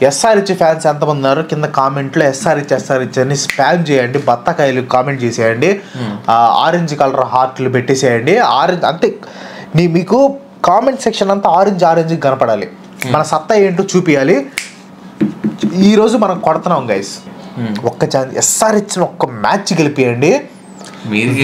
SRH fans ఎంతమంది ఉన్నారు కింద కామెంట్లో ఎస్ఆర్హెచ్ అని స్పామ్ చేయండి, బత్తాకాయలు కామెంట్ చేసేయండి, ఆరెంజ్ కలర్ హార్ట్లు పెట్టేసేయండి. ఆరెంజ్ అంతే, మీకు కామెంట్ సెక్షన్ అంతా ఆరెంజ్ కనపడాలి. మన సత్తా ఏంటో చూపించాలి. ఈరోజు మనం కొడుతున్నాం గైస్, ఒక్క ఛాన్స్ ఎస్ఆర్హెచ్ ఒక్క మ్యాచ్ గెలిపియండి. వీడి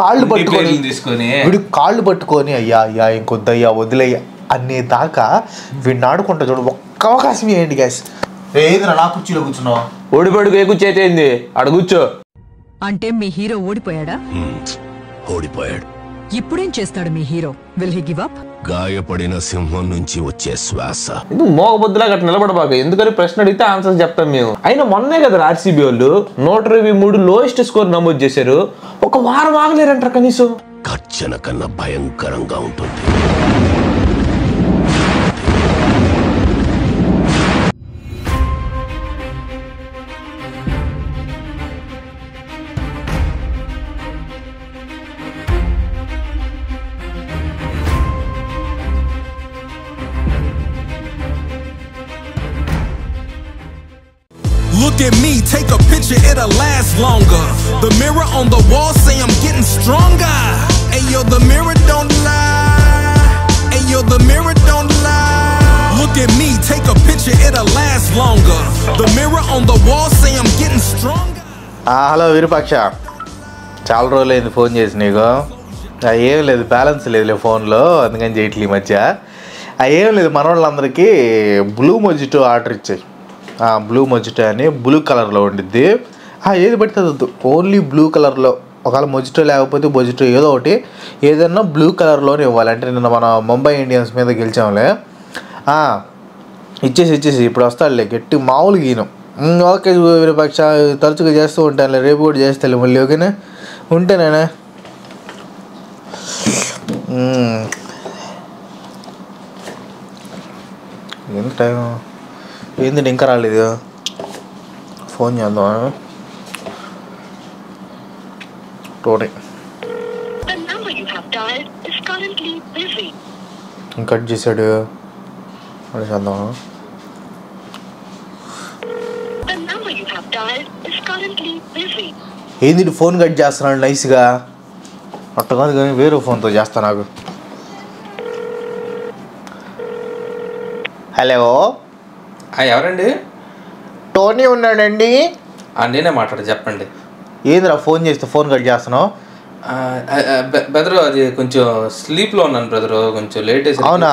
కాళ్ళు పట్టుకొని అయ్యా ఇంకొద్దయ్యా వదిలేయ్యా అనే దాకా వీడిని ఆడుకుంటా చూడు. ఒక్క అవకాశం ఇవ్వండి గైస్. ఏదిరా నా కుర్చీలో కూర్చున్నావు? ఓడిపడుకు ఏ కూర్చో అయితే ఏంది, అడ కూర్చో. అంటే మీ హీరో ఓడిపోయాడా? ఓడిపోయాడు. ఇప్పుడేం చేస్తాడు మీ hero? Will he give up? గాయపడిన సింహం నుంచి వచ్చే శ్వాస. ఇది మోగబొద్దులా గట్ట నిలబడబాక, ఎందుకని ప్రశ్న అడిగితే ఆన్సర్ చెప్తాం మేము. అయినా మొన్నే కదా ఆర్సీబీ వాళ్ళు 123 లోయెస్ట్ స్కోర్ నమోదు చేశారు. ఒక వారం ఆగలేరంటారు కనీసం. గర్జన కన్నా భయంకరంగా ఉంటుంది. Look at me, take a picture, it'll last longer. The mirror on the wall say I'm getting stronger. Ayo, the mirror don't lie. Ayo, the mirror don't lie. Look at me, take a picture, it'll last longer. The mirror on the wall say I'm getting stronger. Hello Virupaksha, చాలా రోజులైంది phone చేసి నీకు. ఏం లేదు, balance లేదులే ఫోన్లో, అందుకని చేయట్లే ఈ మధ్య. ఏం లేదు, మన వాళ్ళందరికీ బ్లూ మొజిటో ఆర్డర్ ఇచ్చాయి. బ్లూ మొజిటో అని బ్లూ కలర్లో ఉండిద్ది. ఏది పడితే వద్దు, ఓన్లీ బ్లూ కలర్లో. ఒకవేళ మొజిటో లేకపోతే మొజిటో ఏదో ఒకటి, ఏదన్నా బ్లూ కలర్లోనే ఇవ్వాలి. అంటే నిన్న మన ముంబై ఇండియన్స్ మీద గెలిచాంలే, ఇచ్చేసి ఇప్పుడు వస్తాడులే గట్టి మామూలు గీనం. ఓకే విరూపాక్ష, తరచుగా చేస్తూ ఉంటానులే, రేపు కూడా చేస్తాలే మళ్ళీ. ఓకేనా, ఉంటేనేనా? ఎంత టైం ఏంది ఇంకా రాలేదు? ఫోన్ చేద్దాం. టోనీ కట్ చేశాడు, అది చేద్దాం. ఏంది ఫోన్ కట్ చేస్తున్నాడు నైస్గా? అట్ట కాదు కానీ వేరే ఫోన్తో చేస్తా నాకు. హలో, ఎవరండి? టోనీ ఉన్నాడండి. నేనే మాట్లాడ, చెప్పండి. ఏందిరా ఫోన్ చేస్తే ఫోన్ కట్ చేస్తున్నావు? బ్రదరు, అది కొంచెం స్లీప్లో ఉన్నాను బ్రదరు, కొంచెం లేట్ అయ్యి. అవునా,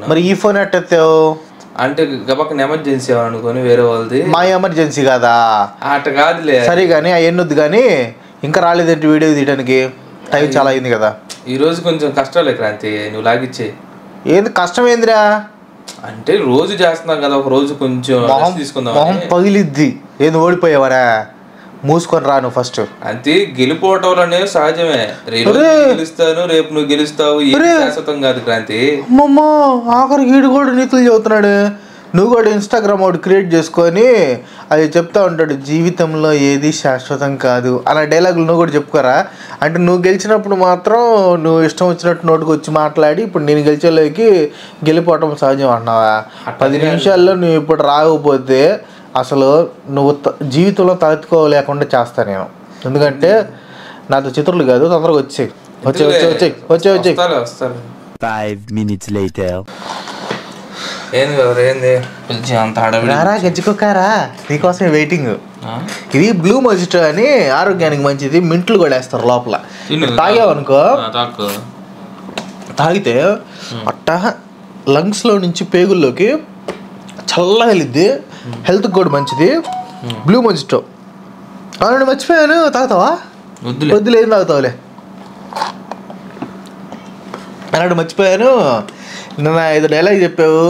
మరి ఈ ఫోన్ ఎట్టెత్తావు? అంటే గబక్కన ఎమర్జెన్సీ అనుకొని వేరే వాళ్ళది. మా ఎమర్జెన్సీ కాదా? అట్ట కాదులే. సరే కానీ అవన్నొద్దు కానీ, ఇంకా రాలేదంటే వీడియో తీయడానికి టైం చాలా అయింది కదా. ఈరోజు కొంచెం కష్టాలే క్రాంతి, నువ్వు లాగిచ్చే. ఏంది కష్టం ఏందిరా? అంటే రోజు చేస్తున్నాం కదా, ఒక రోజు కొంచెం తీసుకుందాం. మొహం పగిలిద్ది. ఏంది ఓడిపోయావరా? మూసుకొని రా నువ్వు ఫస్ట్. అంతే, గెలిపోవటం అనేది సహజమే. గెలుస్తాను, రేపు నువ్వు గెలుస్తావు, శాశ్వతం కాదు క్రాంతి. అమ్మమ్మ, ఆఖరికి వీడు కూడా నీతులు చెబుతున్నాడు. నువ్వు కూడా ఇన్స్టాగ్రామ్ ఒకటి క్రియేట్ చేసుకొని అది చెప్తా ఉంటాడు, జీవితంలో ఏది శాశ్వతం కాదు అలా డైలాగులు నువ్వు కూడా చెప్పుకోరా. అంటే నువ్వు గెలిచినప్పుడు మాత్రం నువ్వు ఇష్టం వచ్చినట్టు నోటుకు వచ్చి మాట్లాడి, ఇప్పుడు నేను గెలిచేలోకి గెలిపోవటం సహజం అంటున్నావా? 10 నిమిషాల్లో నువ్వు ఇప్పుడు రాకపోతే అసలు నువ్వు జీవితంలో తలెత్తుకోలేకుండా చేస్తా నేను. ఎందుకంటే నాతో చిత్రులు కాదు, తొందరగా వచ్చేయి. 5 minutes later. గజ్జుకోకారా, నీకోసమే వెయిటింగ్. ఇది బ్లూ మొజిటో అని ఆరోగ్యానికి మంచిది, మింట్లు కూడా వేస్తారు లోపల. తాగావనుకో, తాగితే అట్ట లంగ్స్లో నుంచి పేగుల్లోకి చల్లగా వెళ్ళిద్ది, హెల్త్కి కూడా మంచిది. Blue mojito. అవునండి, మర్చిపోయాను. తాగుతావా? వద్దులే, ఏం తాగుతావులే. అన్నాడు, మర్చిపోయాను. నిన్న 5 డైలాగ్ చెప్పావు.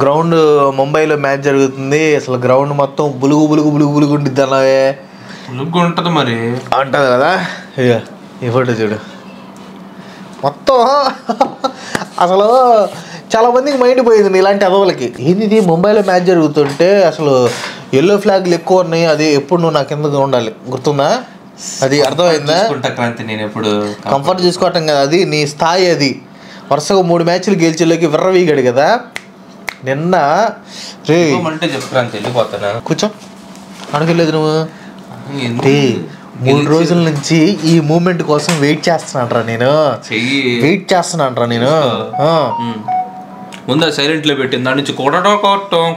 గ్రౌండ్ ముంబైలో మ్యాచ్ జరుగుతుంది, అసలు గ్రౌండ్ మొత్తం బులుగు బులుగు బులుగు బులుగు ఉండిద్ది అన్నావే. ఉంటుంది మరి, అంటుంది కదా. ఇక ఈ ఫోటో చూడు, మొత్తం అసలు చాలా మందికి మైండ్ పోయింది ఇలాంటి అదవులకి. ఏంది ముంబైలో మ్యాచ్ జరుగుతుంటే అసలు ఎల్లో ఫ్లాగ్లు ఎక్కువ ఉన్నాయి, అది ఎప్పుడు నువ్వు నా కిందగా ఉండాలి, గుర్తుందా? అది అర్థమైందా? నేను ఎప్పుడు కంఫర్ట్ చూసుకోవటం కదా, అది నీ స్థాయి. అది వరుసగా 3 మ్యాచ్లు గెలిచేలోకి విర్రవీగాడు కదా. నిన్న రే అంటే చెప్తాను వెళ్ళిపోతాను. కూర్చో అడగలేదు నువ్వు. రే 3 రోజుల నుంచి ఈ మూమెంట్ కోసం వెయిట్ చేస్తున్నానరా నేను. ముందు సైలెంట్ లో పెట్టింది, దాని నుంచి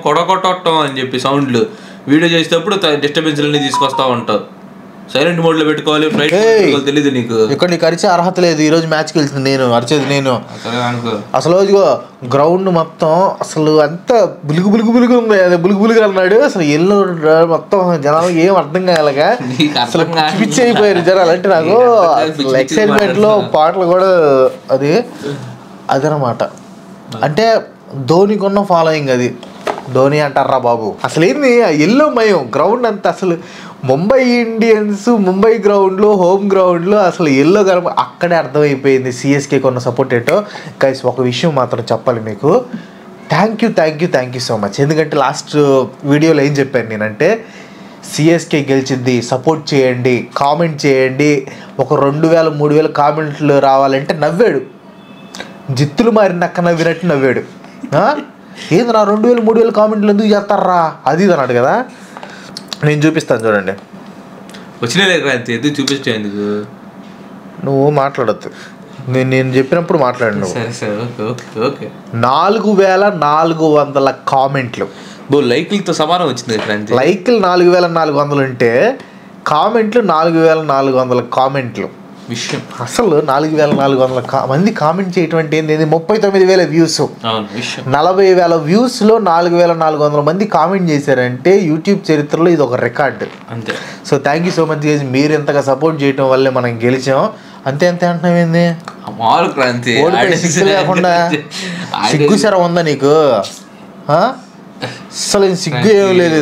కొడగొట్టం అని చెప్పి సౌండ్లు వీడియో చేసేటప్పుడు డిస్టర్బెన్స్ అన్ని తీసుకొస్తా ఉంటావు. సైలెంట్ మోడ్ లో పెట్టుకోవాలి, ఫ్లైట్ తెలియదు నీకు. ఇక్కడ నీకు అరిచే అర్హత లేదు. ఈ రోజు మ్యాచ్కి వెళ్తుంది నేను, అరిచేది నేను. అసలు గ్రౌండ్ మొత్తం అసలు అంతా బులుగు ఉంది, అదే బులుగు అన్నాడు. అసలు ఎల్లో మొత్తం జనాలు ఏం అర్థం కాలేగా అసలు పిచ్చి అయిపోయారు జనాలు. అంటే నాకు ఎక్సైట్మెంట్ లో పాటలు కూడా అదనమాట. అంటే ధోనికి ఉన్న ఫాలోయింగ్ అది. ధోని అంటారా బాబు. అసలు ఏంది ఎల్లో మయం గ్రౌండ్ అంతా. అసలు ముంబై ఇండియన్స్ ముంబై గ్రౌండ్లో, హోమ్ గ్రౌండ్లో అసలు ఎల్లో కనుక అక్కడే అర్థమైపోయింది సిఎస్కే కొన్న సపోర్ట్ ఏంటో. గైస్ ఒక విషయం మాత్రం చెప్పాలి మీకు. Thank you so much. ఎందుకంటే లాస్ట్ వీడియోలో ఏం చెప్పాను నేనంటే, సిఎస్కే గెలిచింది, సపోర్ట్ చేయండి, కామెంట్ చేయండి. ఒక 2000-3000 కామెంట్లు రావాలంటే నవ్వాడు. జిత్తులు మారిన అక్క నవ్వినట్టు నవ్వాడు. ఏంది నా 2000-3000 కామెంట్లు ఎందుకు చేస్తారా అది అన్నాడు కదా. నేను చూపిస్తాను చూడండి. వచ్చిన చూపిస్తే ఎందుకు నువ్వు మాట్లాడద్దు. నేను చెప్పినప్పుడు మాట్లాడు నువ్వు. 4400 కామెంట్లు. లైక్లతో సమానం వచ్చింది. లైక్లు 4400 ఉంటే కామెంట్లు 4400 కామెంట్లు. విషయం అసలు 4400 మంది కామెంట్ చేయటం అంటే ఏంది? 39,000 వ్యూస్, 40,000 వ్యూస్లో 4400 మంది కామెంట్ చేశారంటే యూట్యూబ్ చరిత్రలో ఇది ఒక రికార్డు అంతే. So thank you so much guys. మీరు ఎంతగా సపోర్ట్ చేయటం వల్లే మనం గెలిచాం. అంతే అంటున్నావు ఏంది? లేకుండా సిగ్గు సర ఉందా నీకు? అసలు సిగ్గు ఏం లేదు.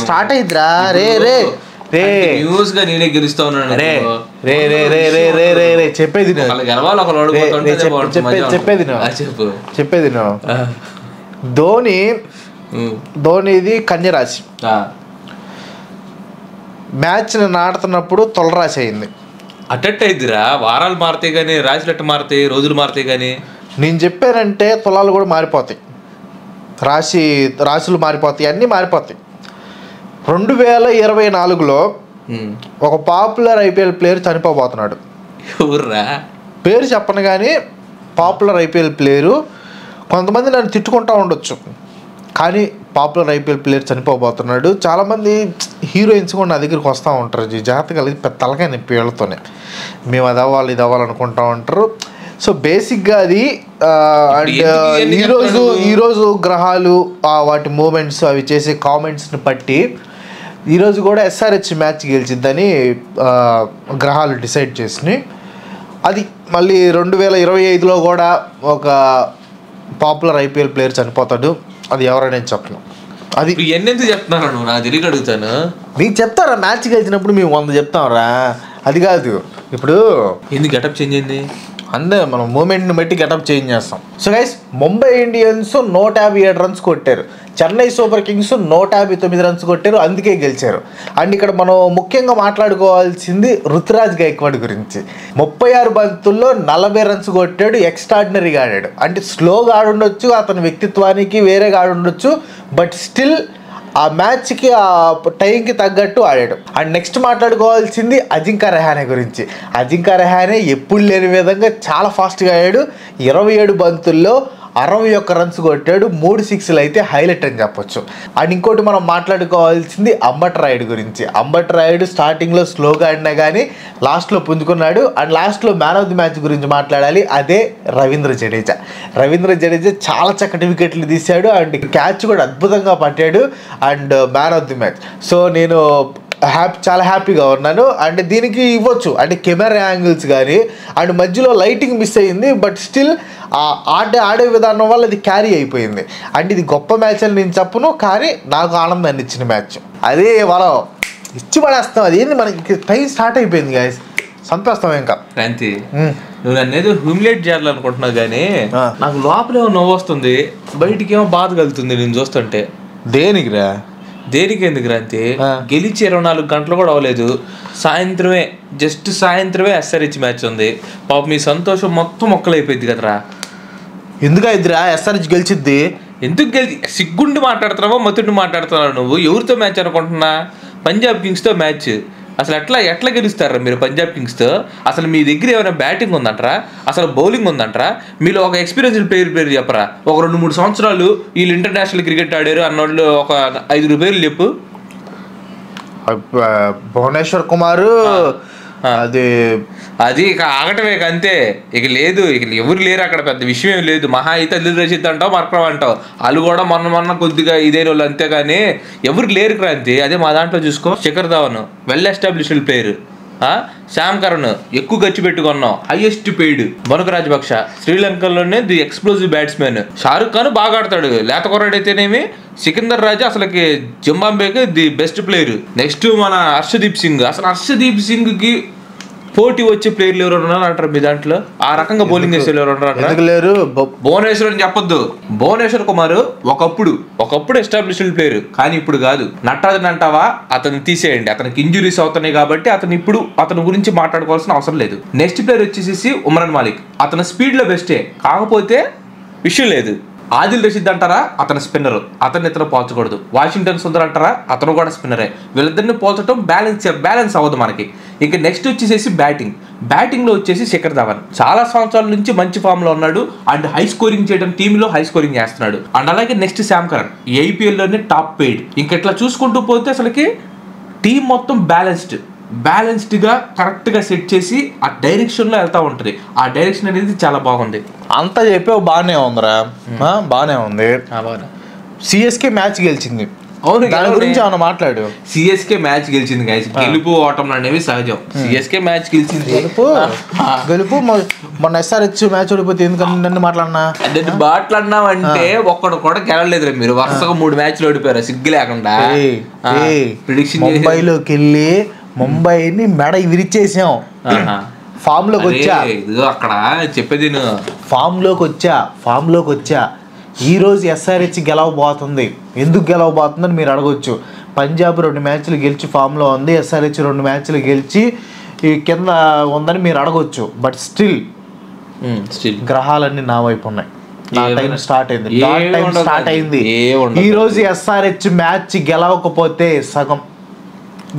స్టార్ట్ అయిద్దిరా. నేనే గెలుస్తా ఉన్నాను. చెప్పేది ధోనిది కన్యరాశి. మ్యాచ్ ఆడుతున్నప్పుడు తొలరాశి అయింది. అటెట్ అయిద్దిరా. వారాలు మారుతాయి కానీ రాశులు అట్ట మారుతాయి, రోజులు మారుతాయి. కానీ నేను చెప్పానంటే తులాలు కూడా మారిపోతాయి, రాశులు మారిపోతాయి, అన్నీ మారిపోతాయి. 2024లో ఒక పాపులర్ ఐపీఎల్ ప్లేయర్ చనిపోబోతున్నాడు. ఎవర్రా పేరు చెప్పను కానీ పాపులర్ ఐపీఎల్ ప్లేయరు. కొంతమంది నన్ను తిట్టుకుంటూ ఉండొచ్చు కానీ పాపులర్ ఐపీఎల్ ప్లేయర్ చనిపోబోతున్నాడు. చాలామంది హీరోయిన్స్ కూడా నా దగ్గరికి వస్తూ ఉంటారు. ఈ జాతకాలు పెద్ద తలకాయ నొప్పి వీళ్ళతోనే. మేము ఇది అవ్వాలనుకుంటూ ఉంటారు. సో బేసిక్గా అది అండ్ ఈరోజు గ్రహాలు వాటి మూమెంట్స్ అవి చేసే కామెంట్స్ని బట్టి ఈరోజు కూడా ఎస్ఆర్హెచ్ మ్యాచ్ గెలిచిద్దని గ్రహాలు డిసైడ్ చేసినాయి. అది మళ్ళీ 2025లో కూడా ఒక పాపులర్ ఐపీఎల్ ప్లేయర్ చనిపోతాడు. అది ఎవరైనా చెప్పను. అది ఎన్నెందుకు చెప్తున్నాను నువ్వు? నా తిరిగి అడుగుతాను. మీకు చెప్తారా మ్యాచ్ గెలిచినప్పుడు మేము 100 చెప్తాంరా. అది కాదు ఇప్పుడు ఎందుకు గెటప్ చేంజ్ అయింది అంతే, మనం మూమెంట్ని బట్టి గెటప్ చేంజ్ చేస్తాం. So guys Mumbai Indians 157 runs కొట్టారు, చెన్నై సూపర్ కింగ్స్ 159 రన్స్ కొట్టారు, అందుకే గెలిచారు. అండ్ ఇక్కడ మనం ముఖ్యంగా మాట్లాడుకోవాల్సింది రుతురాజ్ గైక్వాడ్ గురించి. 36 బంతుల్లో 40 రన్స్ కొట్టాడు, ఎక్స్ట్రాడినరీగా ఆడాడు. అంటే స్లోగా ఆడుండొచ్చు, అతని వ్యక్తిత్వానికి వేరేగా ఆడుండొచ్చు, బట్ స్టిల్ ఆ మ్యాచ్కి ఆ టైంకి తగ్గట్టు ఆడాడు. అండ్ నెక్స్ట్ మాట్లాడుకోవాల్సింది అజింక్య రహానే గురించి. అజింక్య రహానే ఎప్పుడు లేని విధంగా చాలా ఫాస్ట్గా ఆడాడు. 27 బంతుల్లో 61 రన్స్ కొట్టాడు, 3 సిక్స్లు అయితే హైలైట్ అని చెప్పొచ్చు. అండ్ ఇంకోటి మనం మాట్లాడుకోవాల్సింది అంబట్ రాయుడు గురించి. అంబట్ రాయుడు స్టార్టింగ్లో స్లోగా ఆడినా కానీ లాస్ట్లో పుంజుకున్నాడు. అండ్ లాస్ట్లో మ్యాన్ ఆఫ్ ది మ్యాచ్ గురించి మాట్లాడాలి, అదే రవీంద్ర జడేజా. రవీంద్ర జడేజా చాలా చక్కటి వికెట్లు తీశాడు అండ్ క్యాచ్ కూడా అద్భుతంగా పట్టాడు and man of the match. So నేను చాలా హ్యాపీగా ఉన్నాను. అండ్ దీనికి ఇవ్వచ్చు అంటే కెమెరా యాంగిల్స్ కానీ అండ్ మధ్యలో లైటింగ్ మిస్ అయ్యింది, బట్ స్టిల్ ఆడే విధానం వల్ల అది క్యారీ అయిపోయింది. అంటే ఇది గొప్ప మ్యాచ్ అని నేను చెప్పను, కానీ నాకు ఆనందాన్ని ఇచ్చిన మ్యాచ్. అదే మనం ఇచ్చి పడేస్తాం. అది ఏంది మనకి టైం స్టార్ట్ అయిపోయింది గాయస్, చంపేస్తాం ఇంకా. క్రాంతి నువ్వు నన్ను ఏదో హ్యూమిలేట్ చేయాలనుకుంటున్నావు కానీ నాకు లోపలేమో నవ్వు వస్తుంది, బయటికి ఏమో బాధ కలుగుతుంది నేను చూస్తుంటే. దేనికిరా? దేనికి ఎందుకు క్రాంతి? గెలిచి 24 గంటలు కూడా అవ్వలేదు, సాయంత్రమే ఎస్ఆర్హెచ్ మ్యాచ్ ఉంది. పాప మీ సంతోషం మొత్తం మొక్కలైపోయింది కదరా. ఎందుకు ఇద్దరా ఎస్ఆర్హెచ్ గెలిచిద్ది? ఎందుకు సిగ్గుండి మాట్లాడుతున్నావో మత్తుండి మాట్లాడుతున్నావు నువ్వు? ఎవరితో మ్యాచ్ అనుకుంటున్నా? పంజాబ్ కింగ్స్తో మ్యాచ్. అసలు ఎట్లా గెలుస్తారా మీరు పంజాబ్ కింగ్స్తో? అసలు మీ దగ్గర ఏమైనా బ్యాటింగ్ ఉందంటారా? అసలు బౌలింగ్ ఉందంటారా? మీలో ఒక ఎక్స్పీరియన్స్డ్ ప్లేయర్ చెప్పరా? ఒక 2-3 సంవత్సరాలు వీళ్ళు ఇంటర్నేషనల్ క్రికెట్ ఆడారు అన్నోళ్ళు ఒక 5 పేర్లు చెప్పు. భువనేశ్వర్ కుమార్, అది ఇక ఆగటమే అంతే. ఇక లేదు, ఇక ఎవరు లేరు అక్కడ. పెద్ద విషయం ఏం లేదు. మహా అయితే అదిల్ రషీద్ అంటావు, మర్క్రమ్ అంటావు. వాళ్ళు కూడా మొన్న కొద్దిగా ఇదే వాళ్ళు అంతేగాని ఎవరు లేరు క్రాంతి. అదే మా దాంట్లో చూసుకో, Shikhar Dhawan well established player, Sam Curran ఎక్కువ ఖర్చు పెట్టుకున్నాం, హైయెస్ట్ పెయిడ్. మనుక రాజపక్ష శ్రీలంకలోనే the explosive batsmen. Shahrukh Khan బాగా ఆడతాడు, లేత కొరాడైతేనేమి. సికిందర్ రాజా అసలుకి జింబాబ్వేకి ది బెస్ట్ ప్లేయర్. నెక్స్ట్ మన హర్షదీప్ సింగ్. అసలు హర్షదీప్ సింగ్ కి పోటీ వచ్చే ప్లేయర్లు ఎవరు ఉన్నారు అంటారు మీ దాంట్లో? ఆ రకంగా బౌలింగ్ చేసే ఎవరు ఉన్నారు? లేరు. భువనేశ్వర్ అని చెప్పొద్దు. భువనేశ్వర్ కుమార్ ఒకప్పుడు ఎస్టాబ్లిష్డ్ ప్లేయర్, కానీ ఇప్పుడు కాదు. నటరాజన్ అంటావా? అతను తీసేయండి. అతనికి ఇంజురీస్ అవుతున్నాయి కాబట్టి అతని గురించి మాట్లాడుకోవాల్సిన అవసరం లేదు. నెక్స్ట్ ప్లేయర్ వచ్చేసి ఉమ్రాన్ మాలిక్. అతను స్పీడ్ లో బెస్టే, కాకపోతే విషయం లేదు. ఆదిల్ రషీద్ అంటారా? అతను స్పిన్నర్, ఇతను పోల్చకూడదు. వాషింగ్టన్ సుందర్ అంటారా? అతను కూడా స్పిన్నరే. వీళ్ళిద్దరిని పోల్చడం బ్యాలెన్స్ అవ్వదు మనకి. ఇంకా నెక్స్ట్ వచ్చేసి బ్యాటింగ్ లో వచ్చేసి శిఖర్ ధవన్ చాలా సంవత్సరాల నుంచి మంచి ఫామ్ లో ఉన్నాడు అండ్ హై స్కోరింగ్ చేయడం, టీంలో హై స్కోరింగ్ చేస్తున్నాడు. అండ్ అలాగే నెక్స్ట్ శ్యామ్ కరణ్ ఐపీఎల్ లోనే టాప్ పెయిడ్. ఇంకెట్లా చూసుకుంటూ పోతే అసలుకి టీం మొత్తం బ్యాలెన్స్డ్ గా కరెక్ట్ గా సెట్ చేసి ఆ డైరెక్షన్ లో వెళ్తా ఉంటది. ఆ డైరెక్షన్ అనేది చాలా బాగుంది. అంతా చెప్పావు, బాగానే ఉందిరా, బాగానే ఉంది. సిఎస్కే మ్యాచ్ గెలిచింది. అవును, దాని గురించి ఏమన్నా మాట్లాడు. సిఎస్కే మ్యాచ్ గెలిచింది గైస్. గెలుపు ఓటములు అనేవి సహజం. సిఎస్కే మ్యాచ్ గెలిచింది. గెలుపు మొన్న ఎస్ఆర్హెచ్ మ్యాచ్ ఓడిపోతే ఎందుకని నన్ను మాట్లాడినావంటే ఒక్కడు కూడా గెలవలేదు. మీరు వరుసగా 3 మ్యాచ్లు ఓడిపోయారు సిగ్గు లేకుండా. ముంబైలోకి వెళ్ళి ముంబైని మెడ విరిచేసాం. ఫామ్ లోకి వచ్చా, అక్కడ చెప్పేది ఫామ్ లోకి వచ్చా. ఈ రోజు ఎస్ఆర్హెచ్ గెలవబోతుంది. ఎందుకు గెలవబోతుందని మీరు అడగొచ్చు. పంజాబ్ 2 మ్యాచ్లు గెలిచి ఫామ్ లో ఉంది, ఎస్ఆర్హెచ్ 2 మ్యాచ్లు గెలిచి ఈ కింద ఉందని మీరు అడగొచ్చు. బట్ స్టిల్ గ్రహాలన్నీ నా వైపు ఉన్నాయి. నా టైం స్టార్ట్ అయింది. ఈ రోజు ఎస్ఆర్హెచ్ మ్యాచ్ గెలవకపోతే సగం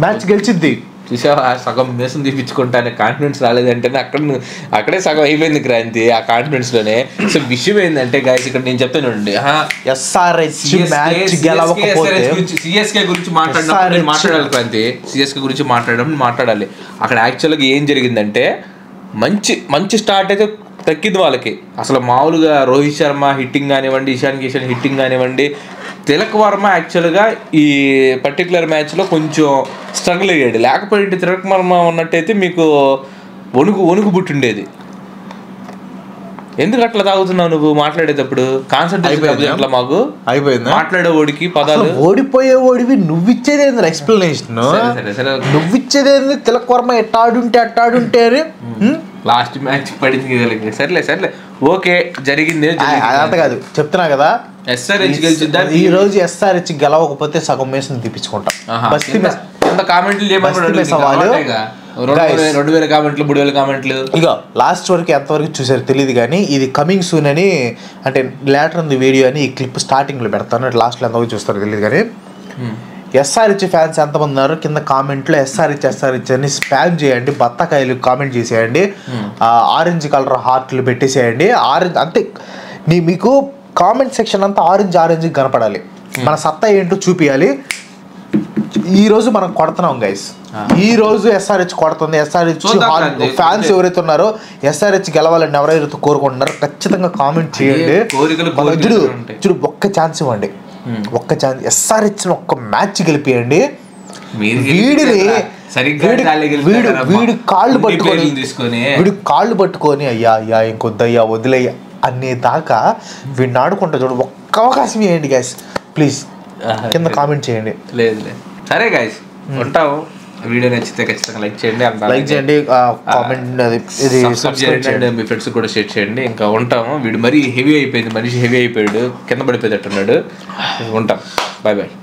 మ్యాచ్ గెలిచిద్ది. చూసావా? సగం మేసం తీపించుకుంటానే కాన్ఫిడెన్స్ రాలేదంటే అక్కడే సగం అయిపోయింది క్రాంతి ఆ కాన్ఫిడెన్స్ లోనే. సో విషయం ఏంటంటే గాయస్, ఇక్కడ నేను చెప్తాను ఎస్ఆర్హెచ్ మ్యాచ్ గెలవకపోతే సిఎస్కే గురించి మాట్లాడాలి క్రాంతి. సిఎస్కే గురించి మాట్లాడాలి. అక్కడ యాక్చువల్గా ఏం జరిగిందంటే మంచి స్టార్ట్ అయితే తక్కింది వాళ్ళకి. అసలు మామూలుగా రోహిత్ శర్మ హిట్టింగ్ కానివ్వండి, ఇషాన్ కిషన్ హిట్టింగ్ కానివ్వండి, తిలక్ వర్మ యాక్చువల్గా ఈ పర్టికులర్ మ్యాచ్లో కొంచెం స్ట్రగుల్ అయ్యాడు. లేకపోతే తిలక్ వర్మ ఉన్నట్టయితే మీకు వణుకు పుట్టిండేది. ఎందుకు అట్లా తాగుతున్నావు నువ్వు మాట్లాడేటప్పుడు? కాన్సంట్రేషన్ మాకు అయిపోయింది. మాట్లాడేవాడికి పదాలు ఓడిపోయేవాడివి నువ్విచ్చేదేంది ఎక్స్ప్లెనేషన్? నువ్విచ్చేదేంది? తిలక్ వర్మ ఎట్టాడుంటే అని లాస్ట్ మ్యాచ్ పడింది. సర్లే ఓకే, జరిగింది. అంత కాదు చెప్తున్నా కదా. ఎస్ఆర్హెచ్ గెలిచిందా? ఈ రోజు ఎస్ఆర్హెచ్ గెలవకపోతే సగం మేసం తీపించుకుంటాం. కామెంట్లు 2000 కామెంట్లు 3000 కామెంట్లు. ఇక లాస్ట్ వరకు ఎంతవరకు చూసారు తెలియదు, కానీ ఇది కమింగ్ సూన్ అని, అంటే లేటర్ ఉంది వీడియో అని ఈ క్లిప్ స్టార్టింగ్ లో పెడతాను. లాస్ట్ లో ఎంతవరకు చూస్తారో తెలియదు, కానీ ఎస్ఆర్హెచ్ ఫ్యాన్స్ ఎంతమంది ఉన్నారు కింద కామెంట్లో ఎస్ఆర్హెచ్ అని స్పామ్ చేయండి. బత్తకాయలు కామెంట్ చేసేయండి, ఆరెంజ్ కలర్ హార్ట్లు పెట్టేసేయండి. ఆరెంజ్ అంతే, మీకు కామెంట్ సెక్షన్ అంతా ఆరెంజ్ కనపడాలి. మన సత్తా ఏంటో చూపించాలి. ఈ రోజు మనం కొడుతున్నాం గైస్. ఈ రోజు ఎస్ఆర్హెచ్ కొడుతుంది. ఎస్ఆర్హెచ్ ఫ్యాన్స్ ఎవరైతే ఉన్నారో ఎస్ఆర్హెచ్ గెలవాలని ఎవరైతే కోరుకుంటున్నారో ఖచ్చితంగా కామెంట్ చేయండి. చూడు ఒక్క ఛాన్స్ ఇవ్వండి, ఒక్క ఛాన్స్. ఎస్ఆర్హెచ్ ఒక్క మ్యాచ్ గెలిపియండి. వీడి కాళ్ళు పట్టుకొని అయ్యా ఇంకొద్దయ్యా వదిలేయ్యా అనేదాకా వీడిని ఆడుకుంటా చూడు. ఒక్క అవకాశం ఇవ్వండి గైస్ ప్లీజ్. కింద కామెంట్ చేయండి. లేదు సరే గైస్, ఉంటాము. వీడియో నచ్చితే ఖచ్చితంగా లైక్ చేయండి, సబ్స్క్రైబ్ చేయండి, మీ ఫ్రెండ్స్ కూడా షేర్ చేయండి. ఇంకా ఉంటాము. వీడు మరీ హెవీ అయిపోయింది, మనిషి హెవీ అయిపోయాడు, కింద పడిపోయేటట్టున్నాడు. ఉంటాం. బాయ్.